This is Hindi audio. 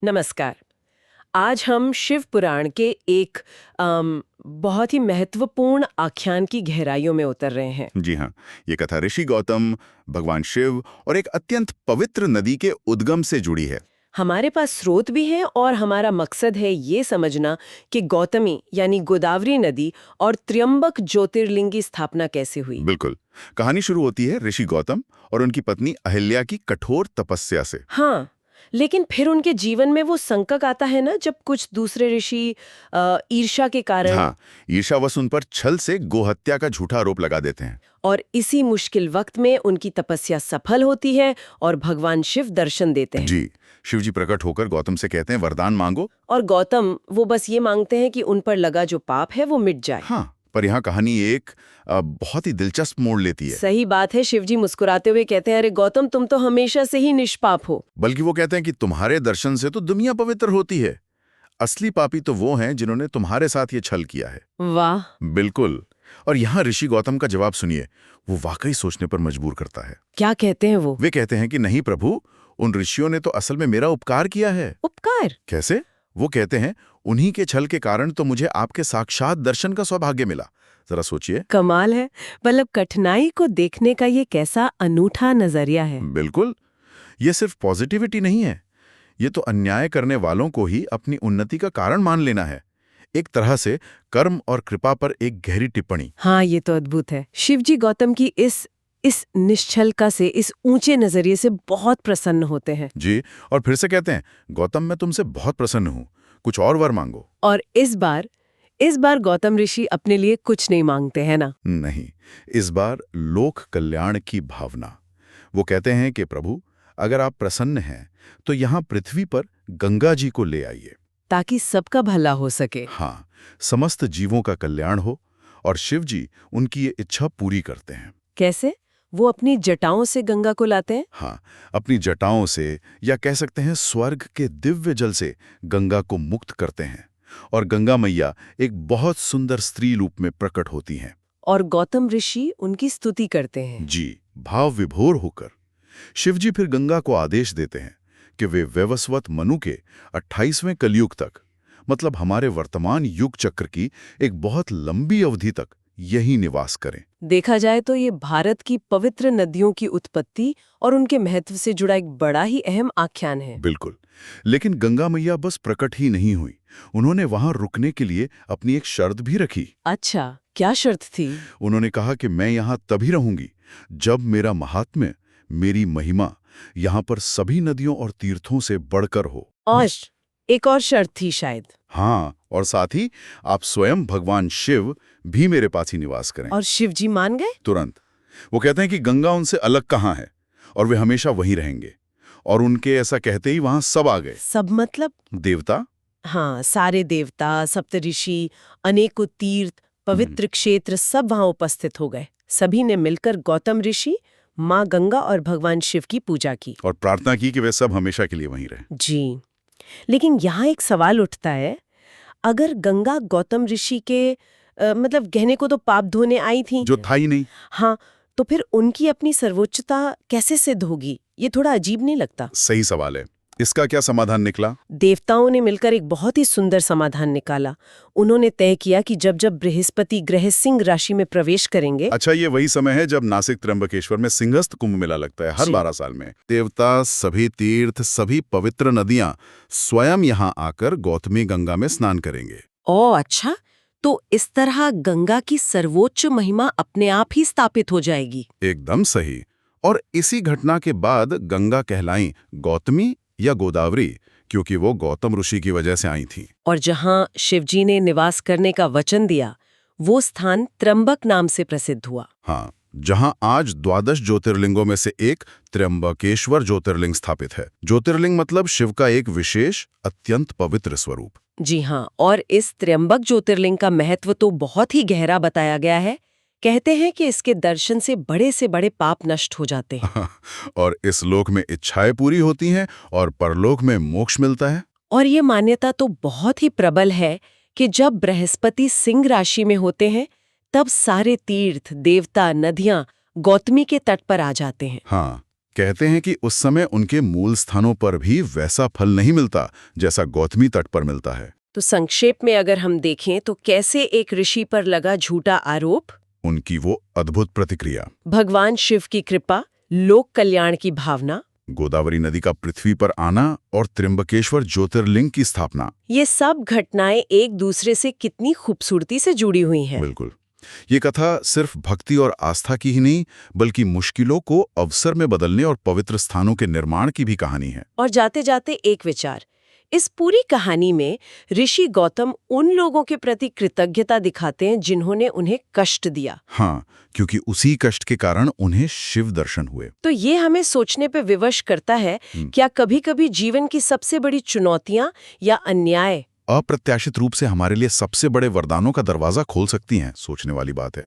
नमस्कार। आज हम शिव पुराण के एक बहुत ही महत्वपूर्ण आख्यान की गहराइयों में उतर रहे हैं। जी हाँ, ये कथा ऋषि गौतम, भगवान शिव और एक अत्यंत पवित्र नदी के उद्गम से जुड़ी है। हमारे पास स्रोत भी हैं और हमारा मकसद है ये समझना कि गौतमी यानी गोदावरी नदी और त्र्यंबक ज्योतिर्लिंग की स्थापना कैसे हुई। बिल्कुल। कहानी शुरू होती है ऋषि गौतम और उनकी पत्नी अहिल्या की कठोर तपस्या से। हाँ, लेकिन फिर उनके जीवन में वो संकट आता है ना, जब कुछ दूसरे ऋषि ईर्ष्या के कारण हाँ, ईर्ष्यावश उन पर छल से गोहत्या का झूठा आरोप लगा देते हैं। और इसी मुश्किल वक्त में उनकी तपस्या सफल होती है और भगवान शिव दर्शन देते हैं। जी, शिव जी प्रकट होकर गौतम से कहते हैं वरदान मांगो। और गौतम वो बस ये मांगते हैं कि उन पर लगा जो पाप है वो मिट जाए। हाँ, पर यहाँ कहानी एक बहुत ही दिलचस्प मोड़ लेती है। सही बात है। शिवजी मुस्कुराते हुए कहते हैं, अरे गौतम, तुम तो हमेशा से ही निष्पाप हो। बल्कि वो कहते हैं कि तुम्हारे दर्शन से तो दुनिया पवित्र होती है। असली पापी तो वो हैं जिन्होंने तुम्हारे साथ ये छल किया है। वाह। बिल्कुल। और यहाँ ऋषि गौतम का जवाब सुनिए, वो वाकई सोचने पर मजबूर करता है। क्या कहते हैं वो? वे कहते हैं कि नहीं प्रभु, उन ऋषियों ने तो असल में मेरा उपकार किया है। उपकार? कैसे? वो कहते हैं उन्हीं के छल के कारण तो मुझे आपके साक्षात दर्शन का सौभाग्य मिला। जरा सोचिए। कमाल है। मतलब कठिनाई को देखने का ये कैसा अनूठा नजरिया है। बिल्कुल। ये सिर्फ पॉजिटिविटी नहीं है, ये तो अन्याय करने वालों को ही अपनी उन्नति का कारण मान लेना है। एक तरह से कर्म और कृपा पर एक गहरी टिप्पणी। हाँ, ये तो अद्भुत है। शिवजी गौतम की इस निश्चलता से, इस ऊंचे नजरिए से बहुत प्रसन्न होते हैं। जी, और फिर से कहते हैं गौतम, मैं तुमसे बहुत प्रसन्न हूँ, कुछ और वर मांगो। और इस बार गौतम ऋषि अपने लिए कुछ नहीं मांगते हैं ना? नहीं, इस बार लोक कल्याण की भावना। वो कहते हैं कि प्रभु, अगर आप प्रसन्न हैं तो यहाँ पृथ्वी पर गंगा जी को ले आइए, ताकि सबका भला हो सके। हाँ, समस्त जीवों का कल्याण हो। और शिव जी उनकी ये इच्छा पूरी करते हैं। कैसे? वो अपनी जटाओं से गंगा को लाते हैं? हाँ, अपनी जटाओं से, या कह सकते हैं स्वर्ग के दिव्य जल से गंगा को मुक्त करते हैं और गंगा मैया एक बहुत सुंदर स्त्री रूप में प्रकट होती हैं। और गौतम ऋषि उनकी स्तुति करते हैं। जी, भाव विभोर होकर शिवजी फिर गंगा को आदेश देते हैं कि वे वैवस्वत मनु के 28वें कलयुग तक, मतलब हमारे वर्तमान युग चक्र की एक बहुत लंबी अवधि तक यही निवास करें। देखा जाए तो ये भारत की पवित्र नदियों की उत्पत्ति और उनके महत्व से जुड़ा एक बड़ा ही अहम आख्यान है। बिल्कुल। लेकिन गंगा मैया बस प्रकट ही नहीं हुई, उन्होंने वहां रुकने के लिए अपनी एक शर्त भी रखी। अच्छा, क्या शर्त थी? उन्होंने कहा कि मैं यहां तभी रहूंगी जब मेरा महात्म्य, मेरी महिमा यहां पर सभी नदियों और तीर्थों से बढ़कर हो। और एक और शर्त थी शायद। हाँ, और साथ ही आप स्वयं भगवान शिव भी मेरे पास ही निवास करें। और शिवजी मान गए? तुरंत। वो कहते हैं कि गंगा उनसे अलग कहाँ है और वे हमेशा वहीं रहेंगे। और उनके ऐसा कहते ही वहां सब आ गए। सब मतलब? देवता। हाँ, सारे देवता, सप्तऋषि, अनेकों तीर्थ, पवित्र क्षेत्र सब वहां उपस्थित हो गए। सभी ने मिलकर गौतम ऋषि, माँ गंगा और भगवान शिव की पूजा की और प्रार्थना की कि वे सब हमेशा के लिए वहीं रहें। जी। लेकिन यहाँ एक सवाल उठता है, अगर गंगा गौतम ऋषि के मतलब कहने को तो पाप धोने आई थी, जो था ही नहीं। हाँ, तो फिर उनकी अपनी सर्वोच्चता कैसे सिद्ध होगी? ये थोड़ा अजीब नहीं लगता? सही सवाल है। इसका क्या समाधान निकला? देवताओं ने मिलकर एक बहुत ही सुंदर समाधान निकाला। उन्होंने तय किया कि जब जब बृहस्पति ग्रह सिंह राशि में प्रवेश करेंगे। अच्छा, ये वही समय है जब नासिक त्र्यंबकेश्वर में सिंहस्थ कुंभ मेला लगता है हर 12 साल में। देवता, सभी तीर्थ, सभी पवित्र नदियां स्वयं यहाँ आकर गौतमी गंगा में स्नान करेंगे। ओह अच्छा, तो इस तरह गंगा की सर्वोच्च महिमा अपने आप ही स्थापित हो जाएगी। एकदम सही। और इसी घटना के बाद गंगा कहलाई गौतमी या गोदावरी, क्योंकि वो गौतम ऋषि की वजह से आई थी। और जहां शिवजी ने निवास करने का वचन दिया, वो स्थान त्र्यंबक नाम से प्रसिद्ध हुआ। हाँ, जहां आज 12 ज्योतिर्लिंगों में से एक त्र्यंबकेश्वर ज्योतिर्लिंग स्थापित है। ज्योतिर्लिंग मतलब शिव का एक विशेष, अत्यंत पवित्र स्वरूप। जी हाँ, और इस त्र्यंबक ज्योतिर्लिंग का महत्व तो बहुत ही गहरा बताया गया है। कहते हैं कि इसके दर्शन से बड़े पाप नष्ट हो जाते हैं। और इस लोक में इच्छाएं पूरी होती हैं और परलोक में मोक्ष मिलता है। और ये मान्यता तो बहुत ही प्रबल है कि जब बृहस्पति सिंह राशि में होते हैं, तब सारे तीर्थ, देवता, नदियां गौतमी के तट पर आ जाते हैं। हाँ, कहते हैं कि उस समय उनके मूल स्थानों पर भी वैसा फल नहीं मिलता जैसा गौतमी तट पर मिलता है। तो संक्षेप में अगर हम देखें तो कैसे एक ऋषि पर लगा झूठा आरोप, उनकी वो अद्भुत प्रतिक्रिया, भगवान शिव की कृपा, लोक कल्याण की भावना, गोदावरी नदी का पृथ्वी पर आना और त्र्यंबकेश्वर ज्योतिर्लिंग की स्थापना, ये सब घटनाएं एक दूसरे से कितनी खूबसूरती से जुड़ी हुई हैं। बिल्कुल। ये कथा सिर्फ भक्ति और आस्था की ही नहीं, बल्कि मुश्किलों को अवसर में बदलने और पवित्र स्थानों के निर्माण की भी कहानी है। और जाते जाते एक विचार, इस पूरी कहानी में ऋषि गौतम उन लोगों के प्रति कृतज्ञता दिखाते हैं जिन्होंने उन्हें कष्ट दिया। हाँ, क्योंकि उसी कष्ट के कारण उन्हें शिव दर्शन हुए। तो ये हमें सोचने पे विवश करता है, क्या कभी-कभी जीवन की सबसे बड़ी चुनौतियां या अन्याय अप्रत्याशित रूप से हमारे लिए सबसे बड़े वरदानों का दरवाजा खोल सकती हैं। सोचने वाली बात है।